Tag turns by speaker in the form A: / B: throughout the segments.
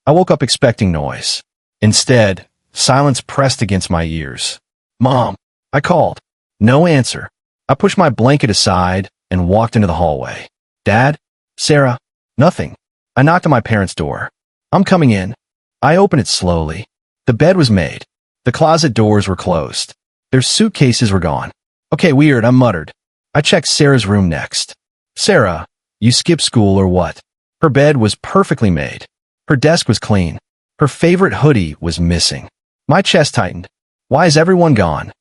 A: I woke up expecting noise. Instead, silence pressed against my ears. Mom, I called. No answer. I pushed my blanket aside and walked into the hallway. Dad? Sarah? Nothing. I knocked on my parents' door. I'm coming in. I opened it slowly. The bed was made. The closet doors were closed. Their suitcases were gone. Okay, weird, I muttered. I checked Sarah's room next. Sarah, you skipped school or what? Her bed was perfectly made. Her desk was clean. Her favorite hoodie was missing. My chest tightened. Why is everyone gone?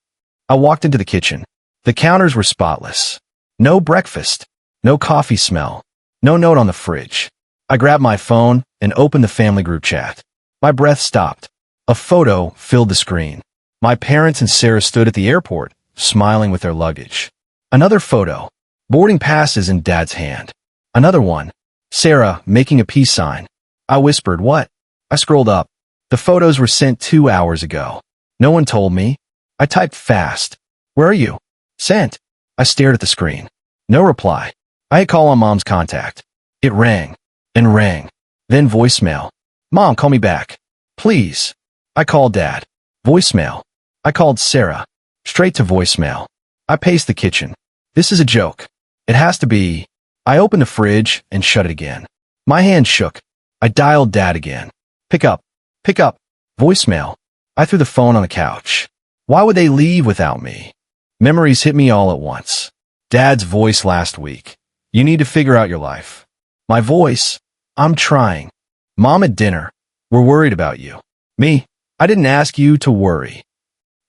A: I walked into the kitchen. The counters were spotless. No breakfast. No coffee smell. No note on the fridge. I grabbed my phone and opened the family group chat. My breath stopped. A photo filled the screen. My parents and Sarah stood at the airport, smiling with their luggage. Another photo. Boarding passes in Dad's hand. Another one. Sarah making a peace sign. I whispered, what? I scrolled up. The photos were sent 2 hours ago. No one told me. I typed fast. Where are you? Sent. I stared at the screen. No reply. I hit call on Mom's contact. It rang and rang. Then voicemail. Mom, call me back. Please. I called Dad. Voicemail. I called Sarah. Straight to voicemail. I paced the kitchen. This is a joke. It has to be. I opened the fridge and shut it again. My hand shook. I dialed Dad again. Pick up. Pick up. Voicemail. I threw the phone on the couch. Why would they leave without me? Memories hit me all at once. Dad's voice last week. You need to figure out your life. My voice. I'm trying. Mom at dinner. We're worried about you. Me. I didn't ask you to worry.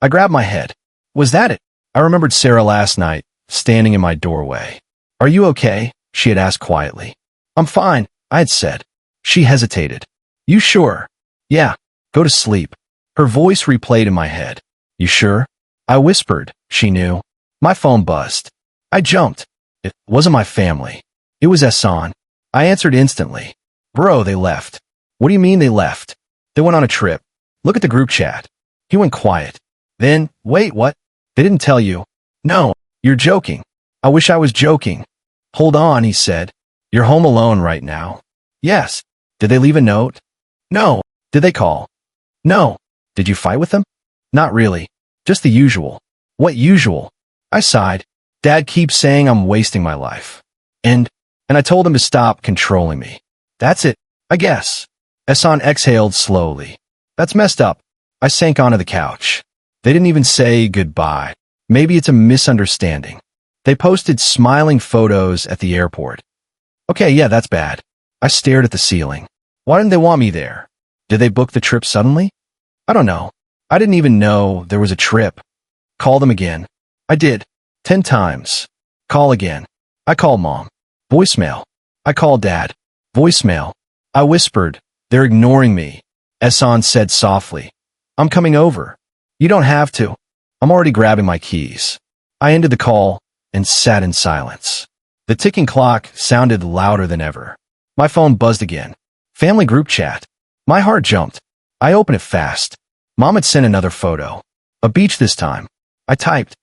A: I grabbed my head. Was that it? I remembered Sarah last night, standing in my doorway. Are you okay? She had asked quietly. I'm fine, I had said. She hesitated. You sure? Yeah. Go to sleep. Her voice replayed in my head. You sure? I whispered. She knew. My phone buzzed. I jumped. It wasn't my family. It was Ehsan. I answered instantly. Bro, they left. What do you mean they left? They went on a trip. Look at the group chat. He went quiet. Then, wait, what? They didn't tell you. No, you're joking. I wish I was joking. Hold on, he said. You're home alone right now. Yes. Did they leave a note? No. Did they call? No. Did you fight with them? Not really. Just the usual. What usual? I sighed. Dad keeps saying I'm wasting my life. And I told him to stop controlling me. That's it, I guess. Ehsan exhaled slowly. That's messed up. I sank onto the couch. They didn't even say goodbye. Maybe it's a misunderstanding. They posted smiling photos at the airport. Okay, yeah, that's bad. I stared at the ceiling. Why didn't they want me there? Did they book the trip suddenly? I don't know. I didn't even know there was a trip. Call them again. I did. 10 times. Call again. I called Mom. Voicemail. I called Dad. Voicemail. I whispered. They're ignoring me. Ehsan said softly. I'm coming over. You don't have to. I'm already grabbing my keys. I ended the call and sat in silence. The ticking clock sounded louder than ever. My phone buzzed again. Family group chat. My heart jumped. I opened it fast. Mom had sent another photo. A beach this time. I typed.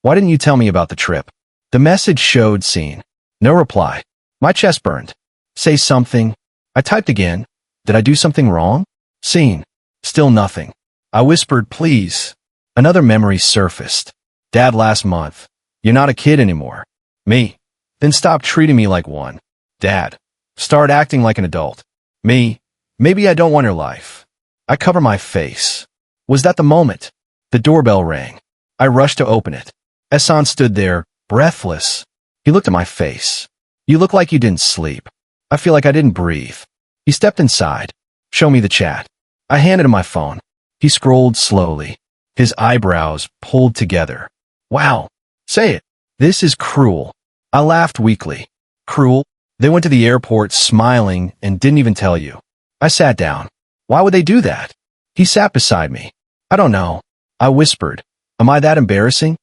A: Why didn't you tell me about the trip? The message showed seen. No reply. My chest burned. Say something. I typed again. Did I do something wrong? Seen. Still nothing. I whispered, please. Another memory surfaced. Dad last month. You're not a kid anymore. Me. Then stop treating me like one. Dad. Start acting like an adult. Me. Maybe I don't want your life. I cover my face. Was that the moment? The doorbell rang. I rushed to open it. Ehsan stood there, breathless. He looked at my face. You look like you didn't sleep. I feel like I didn't breathe. He stepped inside. Show me the chat. I handed him my phone. He scrolled slowly. His eyebrows pulled together. Wow. Say it. This is cruel. I laughed weakly. Cruel? They went to the airport smiling and didn't even tell you. I sat down. Why would they do that? He sat beside me. I don't know. I whispered. Am I that embarrassing?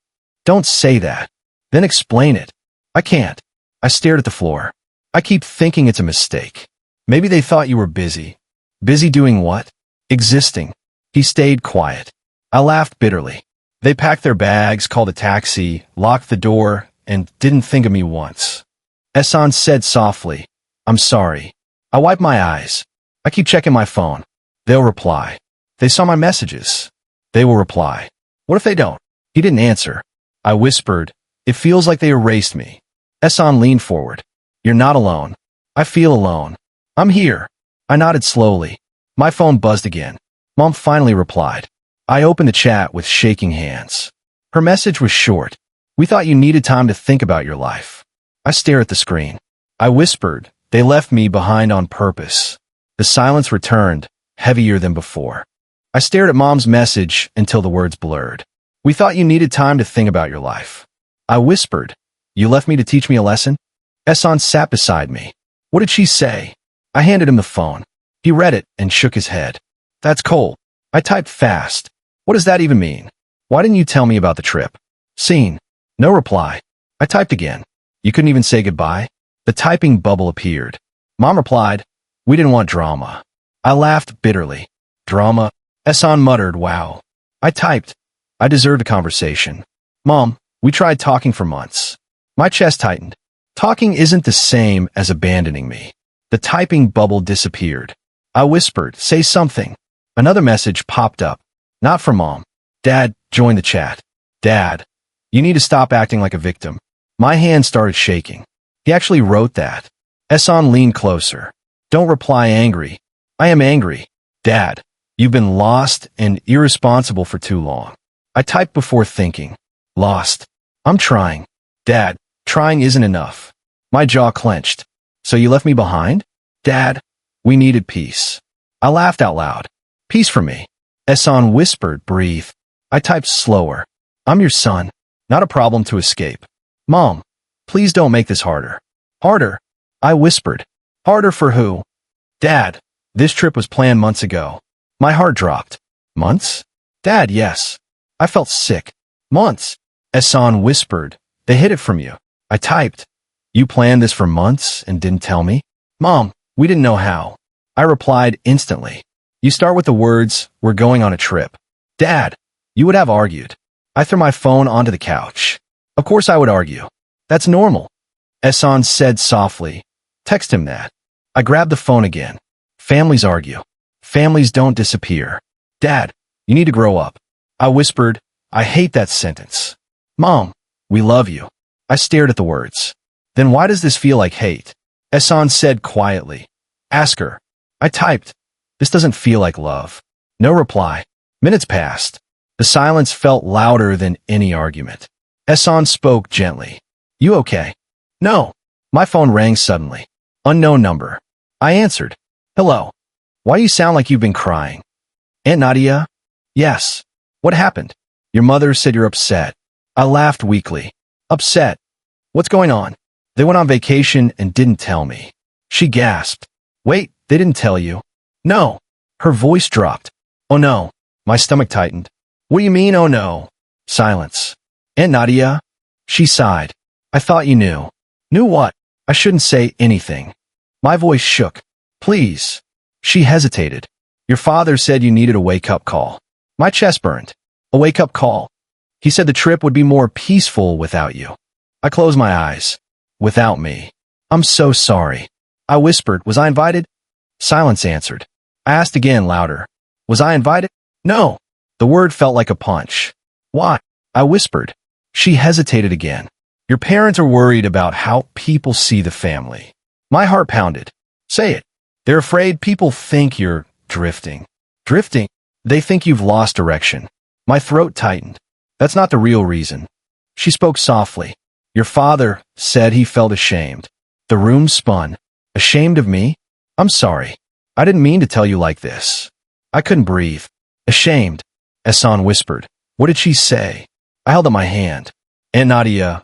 A: Don't say that. Then explain it. I can't. I stared at the floor. I keep thinking it's a mistake. Maybe they thought you were busy. Busy doing what? Existing. He stayed quiet. I laughed bitterly. They packed their bags, called a taxi, locked the door, and didn't think of me once. Ehsan said softly, I'm sorry. I wiped my eyes. I keep checking my phone. They'll reply. They saw my messages. They will reply. What if they don't? He didn't answer. I whispered. It feels like they erased me. Esan leaned forward. You're not alone. I feel alone. I'm here. I nodded slowly. My phone buzzed again. Mom finally replied. I opened the chat with shaking hands. Her message was short. We thought you needed time to think about your life. I stared at the screen. I whispered. They left me behind on purpose. The silence returned, heavier than before. I stared at Mom's message until the words blurred. We thought you needed time to think about your life. I whispered. You left me to teach me a lesson? Esan sat beside me. What did she say? I handed him the phone. He read it and shook his head. That's cold. I typed fast. What does that even mean? Why didn't you tell me about the trip? Scene. No reply. I typed again. You couldn't even say goodbye? The typing bubble appeared. Mom replied, we didn't want drama. I laughed bitterly. Drama? Esan muttered, wow. I typed. I deserved a conversation. Mom, we tried talking for months. My chest tightened. Talking isn't the same as abandoning me. The typing bubble disappeared. I whispered, say something. Another message popped up. Not from Mom. Dad, join the chat. Dad, you need to stop acting like a victim. My hand started shaking. He actually wrote that. Esan leaned closer. Don't reply angry. I am angry. Dad, you've been lost and irresponsible for too long. I typed before thinking. Lost. I'm trying. Dad, trying isn't enough. My jaw clenched. So you left me behind? Dad, we needed peace. I laughed out loud. Peace for me. Esan whispered, breathe. I typed slower. I'm your son. Not a problem to escape. Mom, please don't make this harder. Harder? I whispered. Harder for who? Dad, this trip was planned months ago. My heart dropped. Months? Dad, yes. I felt sick. Months. Esan whispered. They hid it from you. I typed. You planned this for months and didn't tell me? Mom, we didn't know how. I replied instantly. You start with the words, we're going on a trip. Dad, you would have argued. I threw my phone onto the couch. Of course I would argue. That's normal. Esan said softly. Text him that. I grabbed the phone again. Families argue. Families don't disappear. Dad, you need to grow up. I whispered. I hate that sentence. Mom, we love you. I stared at the words. Then why does this feel like hate? Esan said quietly. Ask her. I typed. This doesn't feel like love. No reply. Minutes passed. The silence felt louder than any argument. Esan spoke gently. You okay? No. My phone rang suddenly. Unknown number. I answered. Hello. Why do you sound like you've been crying? Aunt Nadia? Yes. What happened? Your mother said you're upset. I laughed weakly. Upset? What's going on? They went on vacation and didn't tell me. She gasped. Wait, they didn't tell you? No. Her voice dropped. Oh no. My stomach tightened. What do you mean, oh no? Silence. Aunt Nadia? She sighed. I thought you knew. Knew what? I shouldn't say anything. My voice shook. Please. She hesitated. Your father said you needed a wake-up call. My chest burned. A wake-up call. He said the trip would be more peaceful without you. I closed my eyes. Without me. I'm so sorry. I whispered, was I invited? Silence answered. I asked again, louder. Was I invited? No. The word felt like a punch. Why? I whispered. She hesitated again. Your parents are worried about how people see the family. My heart pounded. Say it. They're afraid people think you're drifting. Drifting? They think you've lost direction. My throat tightened. That's not the real reason. She spoke softly. Your father said he felt ashamed. The room spun. Ashamed of me? I'm sorry. I didn't mean to tell you like this. I couldn't breathe. Ashamed. Esan whispered. What did she say? I held up my hand. Aunt Nadia.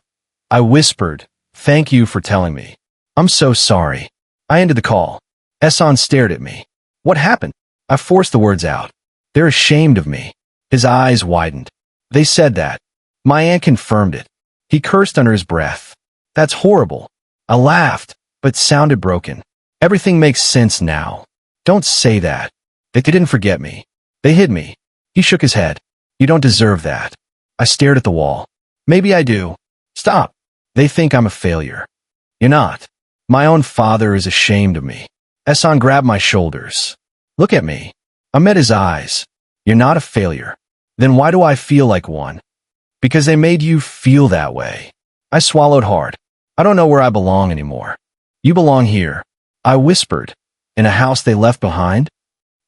A: I whispered. Thank you for telling me. I'm so sorry. I ended the call. Esan stared at me. What happened? I forced the words out. They're ashamed of me. His eyes widened. They said that. My aunt confirmed it. He cursed under his breath. That's horrible. I laughed, but sounded broken. Everything makes sense now. Don't say that. They didn't forget me. They hid me. He shook his head. You don't deserve that. I stared at the wall. Maybe I do. Stop. They think I'm a failure. You're not. My own father is ashamed of me. Ehsan grabbed my shoulders. Look at me. I met his eyes. You're not a failure. Then why do I feel like one? Because they made you feel that way. I swallowed hard. I don't know where I belong anymore. You belong here. I whispered. In a house they left behind?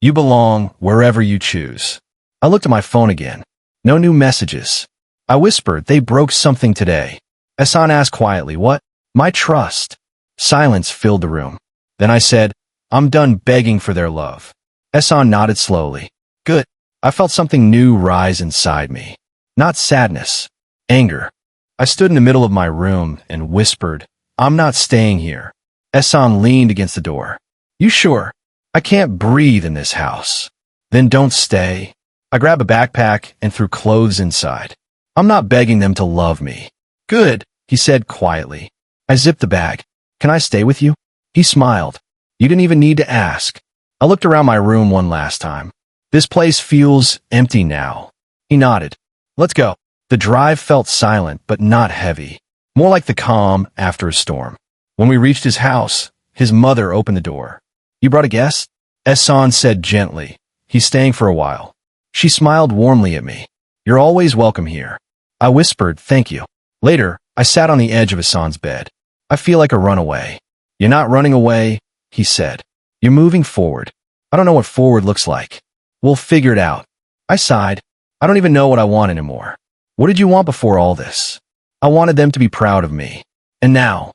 A: You belong wherever you choose. I looked at my phone again. No new messages. I whispered, they broke something today. Ehsan asked quietly, what? My trust. Silence filled the room. Then I said, I'm done begging for their love. Ehsan nodded slowly. Good. I felt something new rise inside me. Not sadness. Anger. I stood in the middle of my room and whispered, I'm not staying here. Ehsan leaned against the door. You sure? I can't breathe in this house. Then don't stay. I grabbed a backpack and threw clothes inside. I'm not begging them to love me. Good, he said quietly. I zipped the bag. Can I stay with you? He smiled. You didn't even need to ask. I looked around my room one last time. This place feels empty now. He nodded. Let's go. The drive felt silent but not heavy. More like the calm after a storm. When we reached his house, his mother opened the door. You brought a guest? Ehsan said gently. He's staying for a while. She smiled warmly at me. You're always welcome here. I whispered, thank you. Later, I sat on the edge of Ehsan's bed. I feel like a runaway. You're not running away, he said. You're moving forward. I don't know what forward looks like. We'll figure it out. I sighed. I don't even know what I want anymore. What did you want before all this? I wanted them to be proud of me. And now?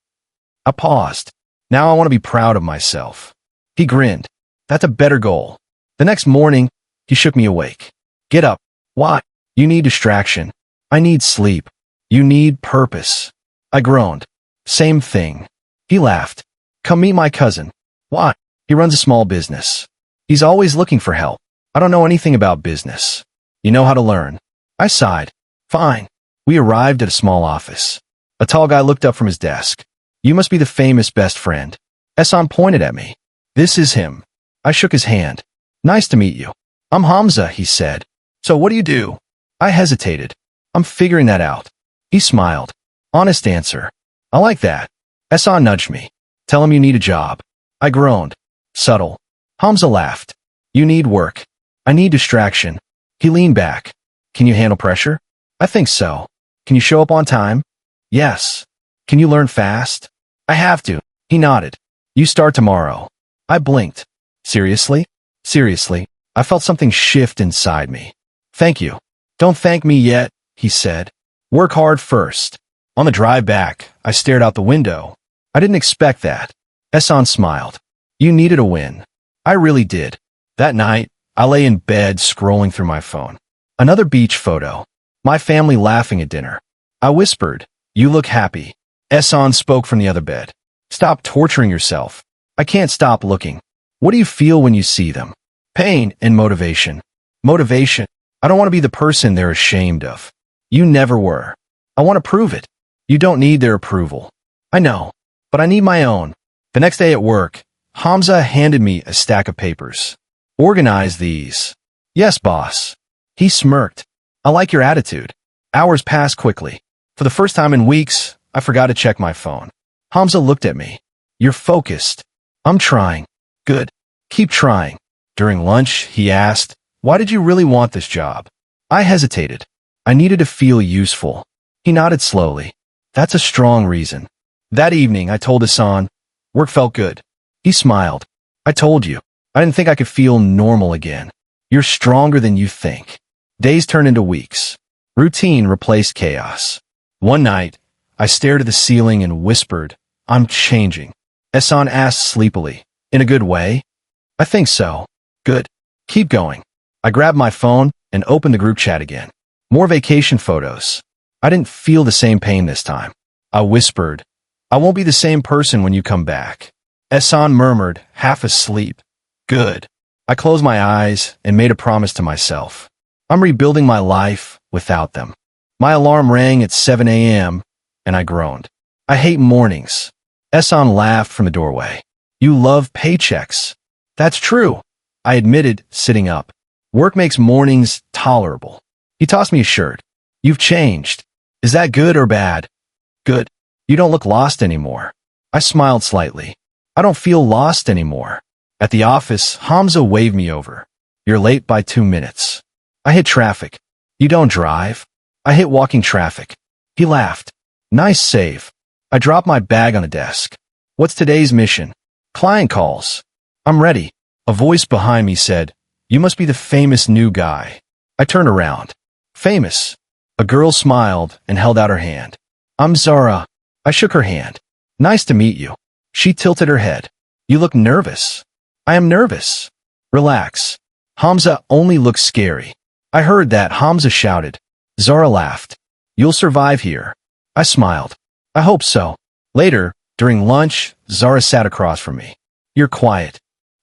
A: I paused. Now I want to be proud of myself. He grinned. That's a better goal. The next morning, he shook me awake. Get up. Why? You need distraction. I need sleep. You need purpose. I groaned. Same thing. He laughed. Come meet my cousin. Why? He runs a small business. He's always looking for help. I don't know anything about business. You know how to learn. I sighed. Fine. We arrived at a small office. A tall guy looked up from his desk. You must be the famous best friend. Ehsan pointed at me. This is him. I shook his hand. Nice to meet you. I'm Hamza, he said. So what do you do? I hesitated. I'm figuring that out. He smiled. Honest answer. I like that. Ehsan nudged me. Tell him you need a job. I groaned. Subtle. Hamza laughed. You need work. I need distraction. He leaned back. Can you handle pressure? I think so. Can you show up on time? Yes. Can you learn fast? I have to. He nodded. You start tomorrow. I blinked. Seriously? Seriously. I felt something shift inside me. Thank you. Don't thank me yet, he said. Work hard first. On the drive back, I stared out the window. I didn't expect that. Ehsan smiled. You needed a win. I really did. That night, I lay in bed scrolling through my phone. Another beach photo. My family laughing at dinner. I whispered, you look happy. Ehsan spoke from the other bed. Stop torturing yourself. I can't stop looking. What do you feel when you see them? Pain and motivation. Motivation. I don't want to be the person they're ashamed of. You never were. I want to prove it. You don't need their approval. I know, but I need my own. The next day at work, Hamza handed me a stack of papers. Organize these. Yes, boss. He smirked. I like your attitude. Hours passed quickly. For the first time in weeks, I forgot to check my phone. Hamza looked at me. You're focused. I'm trying. Good. Keep trying. During lunch, he asked, why did you really want this job? I hesitated. I needed to feel useful. He nodded slowly. That's a strong reason. That evening, I told Ehsan, work felt good. He smiled. I told you. I didn't think I could feel normal again. You're stronger than you think. Days turned into weeks. Routine replaced chaos. One night, I stared at the ceiling and whispered, I'm changing. Ehsan asked sleepily, in a good way? I think so. Good. Keep going. I grabbed my phone and opened the group chat again. More vacation photos. I didn't feel the same pain this time. I whispered, I won't be the same person when you come back. Ehsan murmured, half asleep. Good. I closed my eyes and made a promise to myself. I'm rebuilding my life without them. My alarm rang at 7 a.m. and I groaned. I hate mornings. Ehsan laughed from the doorway. You love paychecks. That's true. I admitted, sitting up. Work makes mornings tolerable. He tossed me a shirt. You've changed. Is that good or bad? Good. You don't look lost anymore. I smiled slightly. I don't feel lost anymore. At the office, Hamza waved me over. You're late by 2 minutes. I hit traffic. You don't drive? I hit walking traffic. He laughed. Nice save. I dropped my bag on the desk. What's today's mission? Client calls. I'm ready. A voice behind me said, you must be the famous new guy. I turned around. Famous. A girl smiled and held out her hand. I'm Zara. I shook her hand. Nice to meet you. She tilted her head. You look nervous. I am nervous. Relax. Hamza only looks scary. I heard that. Hamza shouted. Zara laughed. You'll survive here. I smiled. I hope so. Later, during lunch, Zara sat across from me. You're quiet.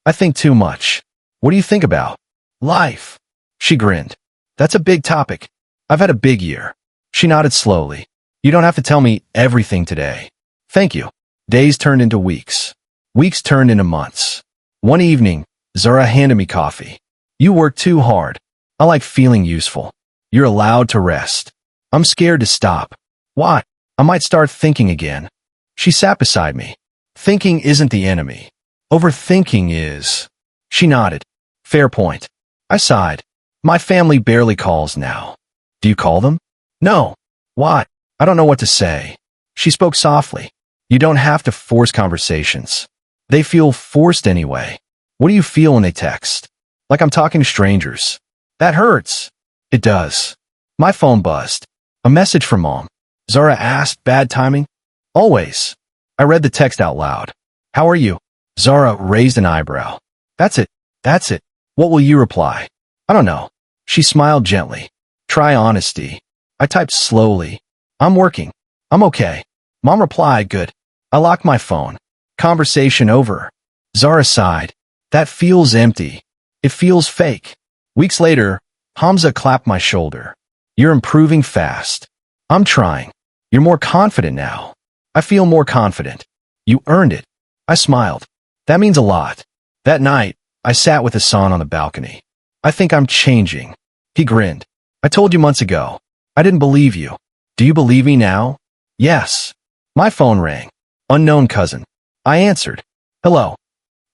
A: I think too much. What do you think about? Life. She grinned. That's a big topic. I've had a big year. She nodded slowly. You don't have to tell me everything today. Thank you. Days turned into weeks. Weeks turned into months. One evening, Zara handed me coffee. You work too hard. I like feeling useful. You're allowed to rest. I'm scared to stop. Why? I might start thinking again. She sat beside me. Thinking isn't the enemy. Overthinking is. She nodded. Fair point. I sighed. My family barely calls now. Do you call them? No. Why? I don't know what to say. She spoke softly. You don't have to force conversations. They feel forced anyway. What do you feel when they text? Like I'm talking to strangers. That hurts. It does. My phone buzzed. A message from Mom. Zara asked, bad timing? Always. I read the text out loud. How are you? Zara raised an eyebrow. That's it. That's it. What will you reply? I don't know. She smiled gently. Try honesty. I typed slowly. I'm working. I'm okay. Mom replied, good. I locked my phone. Conversation over. Zara sighed. That feels empty. It feels fake. Weeks later, Hamza clapped my shoulder. You're improving fast. I'm trying. You're more confident now. I feel more confident. You earned it. I smiled. That means a lot. That night, I sat with Hassan on the balcony. I think I'm changing. He grinned. I told you months ago. I didn't believe you. Do you believe me now? Yes. My phone rang. Unknown cousin. I answered. Hello.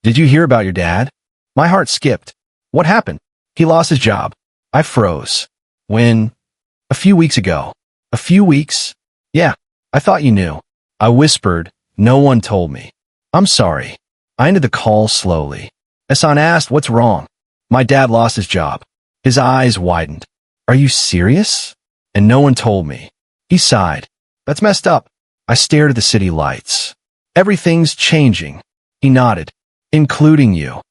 A: Did you hear about your dad? My heart skipped. What happened? He lost his job. I froze. When? A few weeks ago. A few weeks? Yeah. I thought you knew. I whispered. No one told me. I'm sorry. I ended the call slowly. Hassan asked, what's wrong? My dad lost his job. His eyes widened. Are you serious? And no one told me. He sighed. That's messed up. I stared at the city lights. Everything's changing. He nodded. Including you.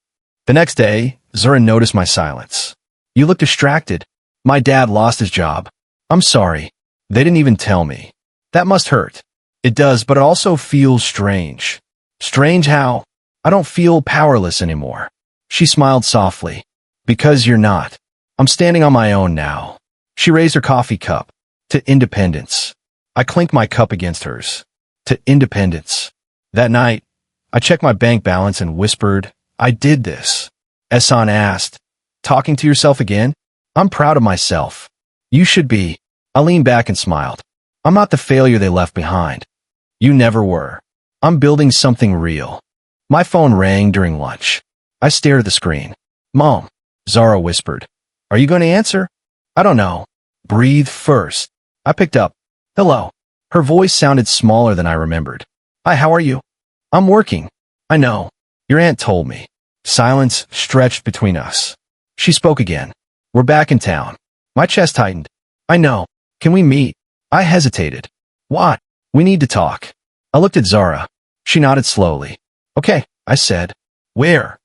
A: The next day, Zara noticed my silence. You look distracted. My dad lost his job. I'm sorry. They didn't even tell me. That must hurt. It does, but it also feels strange. Strange how? I don't feel powerless anymore. She smiled softly. Because you're not. I'm standing on my own now. She raised her coffee cup. To independence. I clinked my cup against hers. To independence. That night, I checked my bank balance and whispered, I did this. Hassan asked, talking to yourself again? I'm proud of myself. You should be. I leaned back and smiled. I'm not the failure they left behind. You never were. I'm building something real. My phone rang during lunch. I stared at the screen. Mom, Zara whispered. Are you going to answer? I don't know. Breathe first. I picked up. Hello. Her voice sounded smaller than I remembered. Hi, how are you? I'm working. I know. Your aunt told me. Silence stretched between us. She spoke again. We're back in town. My chest tightened. I know. Can we meet? I hesitated. What? We need to talk. I looked at Zara. She nodded slowly. Okay, I said. Where?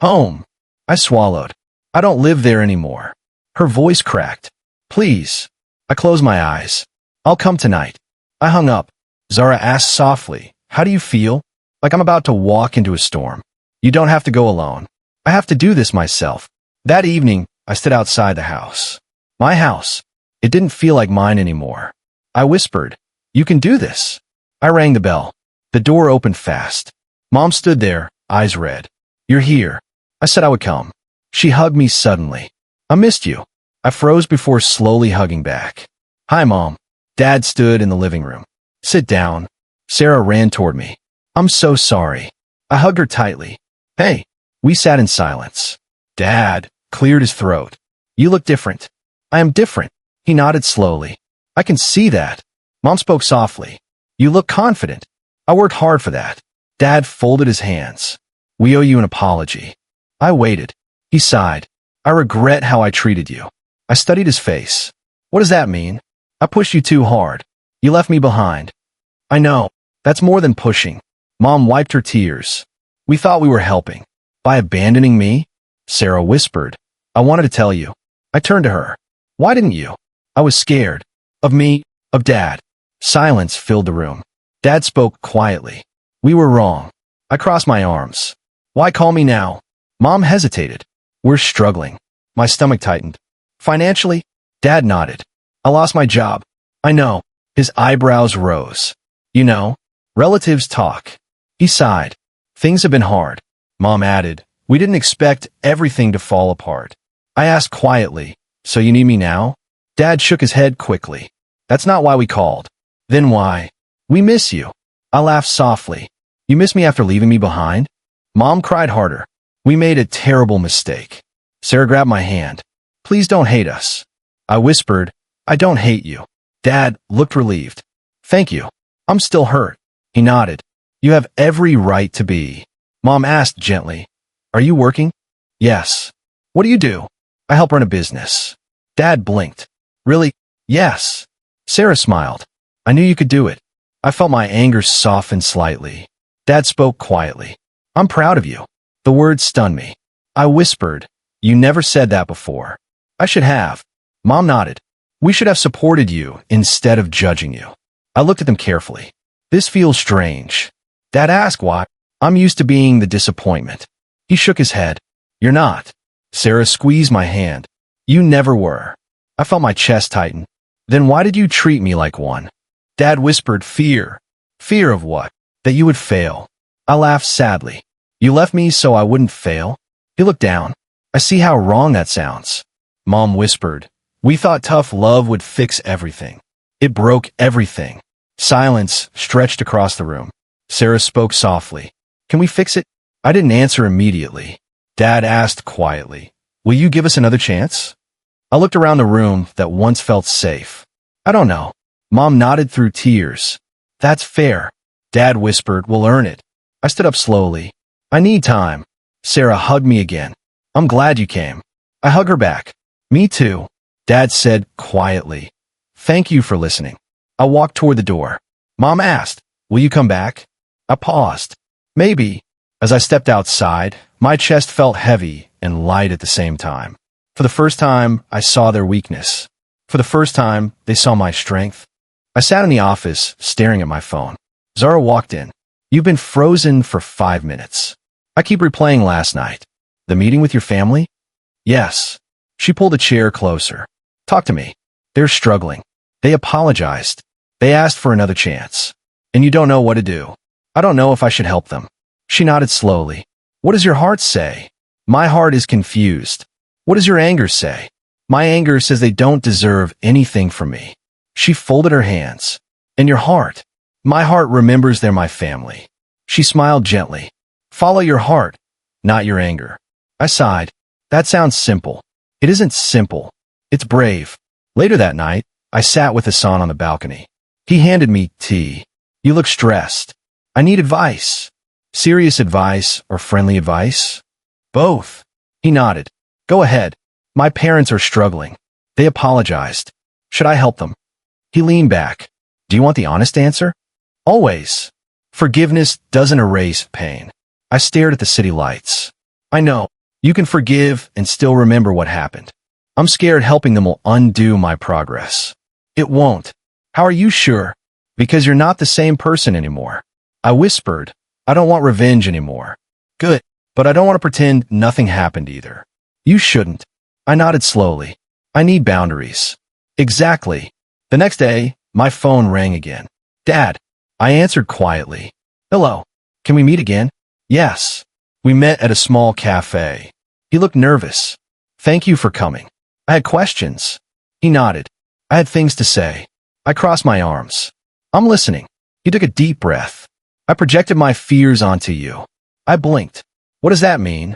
A: Home. I swallowed. I don't live there anymore. Her voice cracked. Please. I closed my eyes. I'll come tonight. I hung up. Zara asked softly, how do you feel? Like I'm about to walk into a storm. You don't have to go alone. I have to do this myself. That evening, I stood outside the house. My house. It didn't feel like mine anymore. I whispered, you can do this. I rang the bell. The door opened fast. Mom stood there, eyes red. You're here. I said I would come. She hugged me suddenly. I missed you. I froze before slowly hugging back. Hi, Mom. Dad stood in the living room. Sit down. Sarah ran toward me. I'm so sorry. I hugged her tightly. Hey, We sat in silence. Dad cleared his throat. You look different. I am different. He nodded slowly. I can see that. Mom spoke softly. You look confident. I worked hard for that. Dad folded his hands. We owe you an apology. I waited. He sighed. I regret how I treated you. I studied his face. What does that mean? I pushed you too hard. You left me behind. I know. That's more than pushing. Mom wiped her tears. We thought we were helping. By abandoning me? Sarah whispered. I wanted to tell you. I turned to her. Why didn't you? I was scared. Of me, of Dad. Silence filled the room. Dad spoke quietly. We were wrong. I crossed my arms. Why call me now? Mom hesitated. We're struggling. My stomach tightened. Financially? Dad nodded. I lost my job. I know. His eyebrows rose. You know, relatives talk. He sighed. Things have been hard. Mom added. We didn't expect everything to fall apart. I asked quietly, so you need me now? Dad shook his head quickly. That's not why we called. Then why? We miss you. I laughed softly. You miss me after leaving me behind? Mom cried harder. We made a terrible mistake. Sarah grabbed my hand. Please don't hate us. I whispered, I don't hate you. Dad looked relieved. Thank you. I'm still hurt. He nodded. You have every right to be. Mom asked gently, Are you working? Yes. What do you do? I help run a business. Dad blinked. Really? Yes. Sarah smiled. I knew you could do it. I felt my anger soften slightly. Dad spoke quietly. I'm proud of you. The words stunned me. I whispered, You never said that before. I should have. Mom nodded. We should have supported you instead of judging you. I looked at them carefully. This feels strange. Dad asked why. I'm used to being the disappointment. He shook his head. You're not. Sarah squeezed my hand. You never were. I felt my chest tighten. Then why did you treat me like one? Dad whispered fear. Fear of what? That you would fail. I laughed sadly. You left me so I wouldn't fail? He looked down. I see how wrong that sounds. Mom whispered. We thought tough love would fix everything. It broke everything. Silence stretched across the room. Sarah spoke softly. Can we fix it? I didn't answer immediately. Dad asked quietly. Will you give us another chance? I looked around the room that once felt safe. I don't know. Mom nodded through tears. That's fair. Dad whispered, We'll earn it. I stood up slowly. I need time. Sarah hugged me again. I'm glad you came. I hugged her back. Me too. Dad said quietly. Thank you for listening. I walked toward the door. Mom asked, Will you come back? I paused. Maybe. As I stepped outside, my chest felt heavy and light at the same time. For the first time, I saw their weakness. For the first time, they saw my strength. I sat in the office, staring at my phone. Zara walked in. You've been frozen for 5 minutes. I keep replaying last night. The meeting with your family? Yes. She pulled a chair closer. Talk to me. They're struggling. They apologized. They asked for another chance. And you don't know what to do. I don't know if I should help them. She nodded slowly. What does your heart say? My heart is confused. What does your anger say? My anger says they don't deserve anything from me. She folded her hands. And your heart? My heart remembers they're my family. She smiled gently. Follow your heart, not your anger. I sighed. That sounds simple. It isn't simple. It's brave. Later that night, I sat with Hassan on the balcony. He handed me tea. You look stressed. I need advice. Serious advice or friendly advice? Both. He nodded. Go ahead. My parents are struggling. They apologized. Should I help them? He leaned back. Do you want the honest answer? Always. Forgiveness doesn't erase pain. I stared at the city lights. I know. You can forgive and still remember what happened. I'm scared helping them will undo my progress. It won't. How are you sure? Because you're not the same person anymore. I whispered. I don't want revenge anymore. Good. But I don't want to pretend nothing happened either. You shouldn't. I nodded slowly. I need boundaries. Exactly. The next day, my phone rang again. Dad. I answered quietly. Hello. Can we meet again? Yes. We met at a small cafe. He looked nervous. Thank you for coming. I had questions. He nodded. I had things to say. I crossed my arms. I'm listening. He took a deep breath. I projected my fears onto you. I blinked. What does that mean?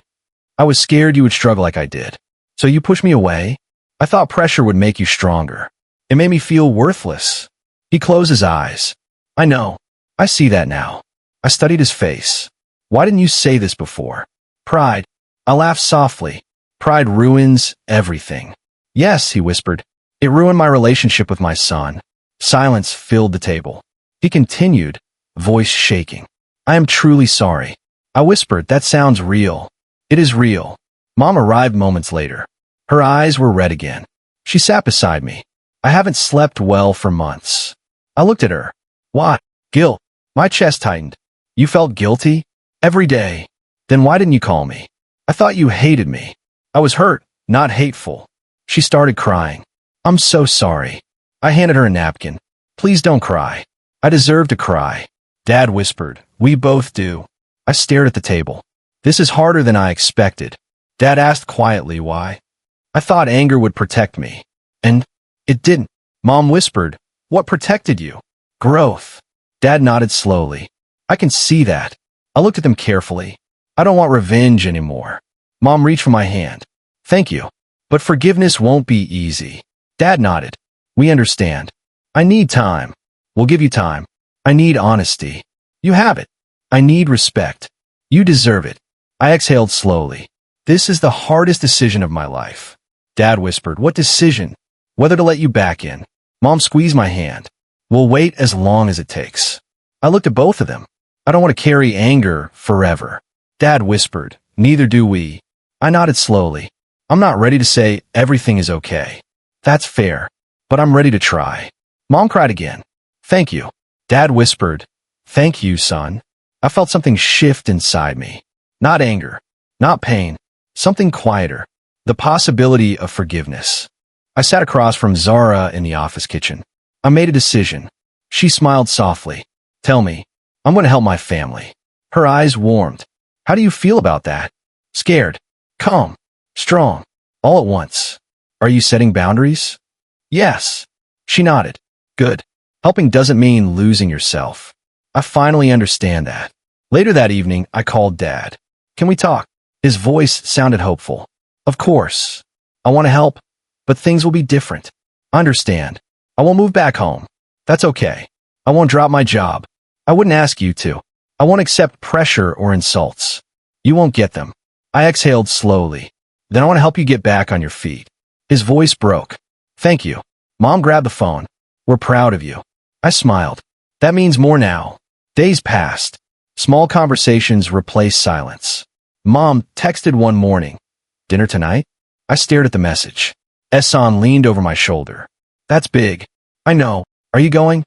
A: I was scared you would struggle like I did. So you pushed me away? I thought pressure would make you stronger. It made me feel worthless. He closed his eyes. I know. I see that now. I studied his face. Why didn't you say this before? Pride. I laughed softly. Pride ruins everything. Yes, he whispered. It ruined my relationship with my son. Silence filled the table. He continued, voice shaking. I am truly sorry. I whispered, that sounds real. It is real. Mom arrived moments later. Her eyes were red again. She sat beside me. I haven't slept well for months. I looked at her. What? Guilt. My chest tightened. You felt guilty? Every day. Then why didn't you call me? I thought you hated me. I was hurt, not hateful. She started crying. I'm so sorry. I handed her a napkin. Please don't cry. I deserve to cry. Dad whispered, we both do. I stared at the table. This is harder than I expected. Dad asked quietly why. I thought anger would protect me. And it didn't. Mom whispered, what protected you? Growth. Dad nodded slowly. I can see that. I looked at them carefully. I don't want revenge anymore. Mom reached for my hand. Thank you. But forgiveness won't be easy. Dad nodded. We understand. I need time. We'll give you time. I need honesty. You have it. I need respect. You deserve it. I exhaled slowly. This is the hardest decision of my life. Dad whispered, what decision? Whether to let you back in. Mom squeezed my hand. We'll wait as long as it takes. I looked at both of them. I don't want to carry anger forever. Dad whispered, neither do we. I nodded slowly. I'm not ready to say everything is okay. That's fair. But I'm ready to try. Mom cried again. Thank you. Dad whispered, thank you, son. I felt something shift inside me. Not anger. Not pain. Something quieter. The possibility of forgiveness. I sat across from Zara in the office kitchen. I made a decision. She smiled softly. Tell me. I'm going to help my family. Her eyes warmed. How do you feel about that? Scared. Calm. Strong. All at once. Are you setting boundaries? Yes. She nodded. Good. Helping doesn't mean losing yourself. I finally understand that. Later that evening, I called Dad. Can we talk? His voice sounded hopeful. Of course. I want to help, but things will be different. I understand. I won't move back home. That's okay. I won't drop my job. I wouldn't ask you to. I won't accept pressure or insults. You won't get them. I exhaled slowly. Then I want to help you get back on your feet. His voice broke. Thank you. Mom grabbed the phone. We're proud of you. I smiled. That means more now. Days passed. Small conversations replaced silence. Mom texted one morning. Dinner tonight? I stared at the message. Ehsan leaned over my shoulder. That's big. I know. Are you going?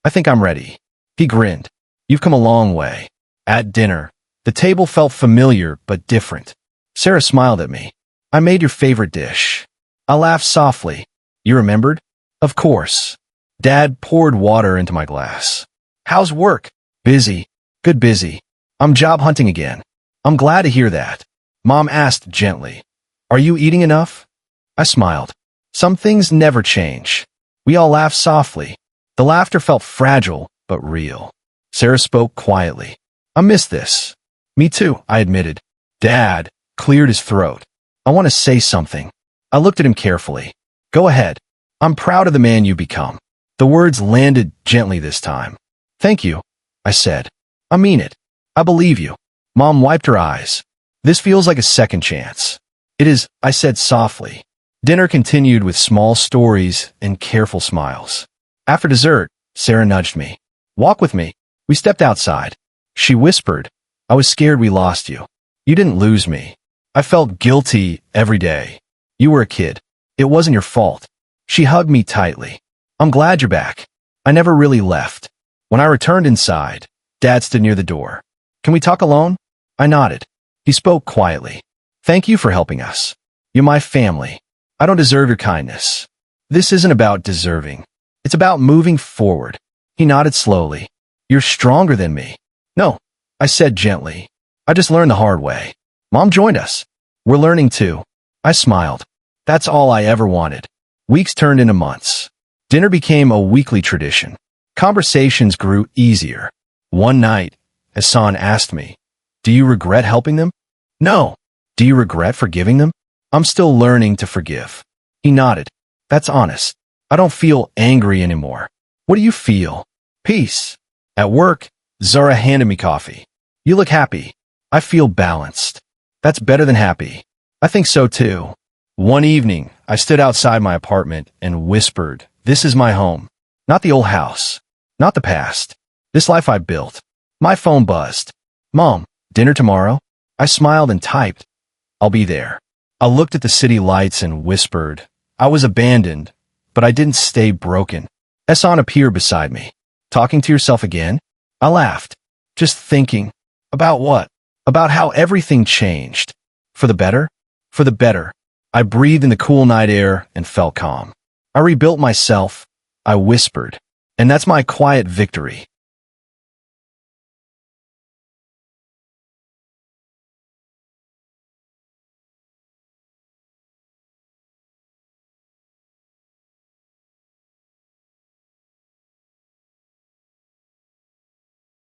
A: I think I'm ready. He grinned. You've come a long way. At dinner, the table felt familiar but different. Sarah smiled at me. I made your favorite dish. I laughed softly. You remembered? Of course. Dad poured water into my glass. How's work? Busy. Good busy. I'm job hunting again. I'm glad to hear that. Mom asked gently. Are you eating enough? I smiled. Some things never change. We all laughed softly. The laughter felt fragile but real. Sarah spoke quietly. I miss this. Me too, I admitted. Dad cleared his throat. I want to say something. I looked at him carefully. Go ahead. I'm proud of the man you become. The words landed gently this time. Thank you, I said. I mean it. I believe you. Mom wiped her eyes. This feels like a second chance. It is, I said softly. Dinner continued with small stories and careful smiles. After dessert, Sarah nudged me. Walk with me. We stepped outside. She whispered, I was scared we lost you. You didn't lose me. I felt guilty every day. You were a kid. It wasn't your fault. She hugged me tightly. I'm glad you're back. I never really left. When I returned inside, Dad stood near the door. Can we talk alone? I nodded. He spoke quietly. Thank you for helping us. You're my family. I don't deserve your kindness. This isn't about deserving. It's about moving forward. He nodded slowly. You're stronger than me. No, I said gently. I just learned the hard way. Mom joined us. We're learning too. I smiled. That's all I ever wanted. Weeks turned into months. Dinner became a weekly tradition. Conversations grew easier. One night, Ehsan asked me, do you regret helping them? No, Do you regret forgiving them? I'm still learning to forgive. He nodded. That's honest. I don't feel angry anymore. What do you feel? Peace. At work, Zara handed me coffee. You look happy. I feel balanced. That's better than happy. I think so too. One evening, I stood outside my apartment and whispered, this is my home. Not the old house. Not the past. This life I built. My phone buzzed. Mom, dinner tomorrow? I smiled and typed, I'll be there. I looked at the city lights and whispered, I was abandoned, but I didn't stay broken. Ehsan appeared beside me. Talking to yourself again? I laughed. Just thinking. About what? About how everything changed. For the better? For the better. I breathed in the cool night air and felt calm. I rebuilt myself. I whispered. And that's my quiet victory.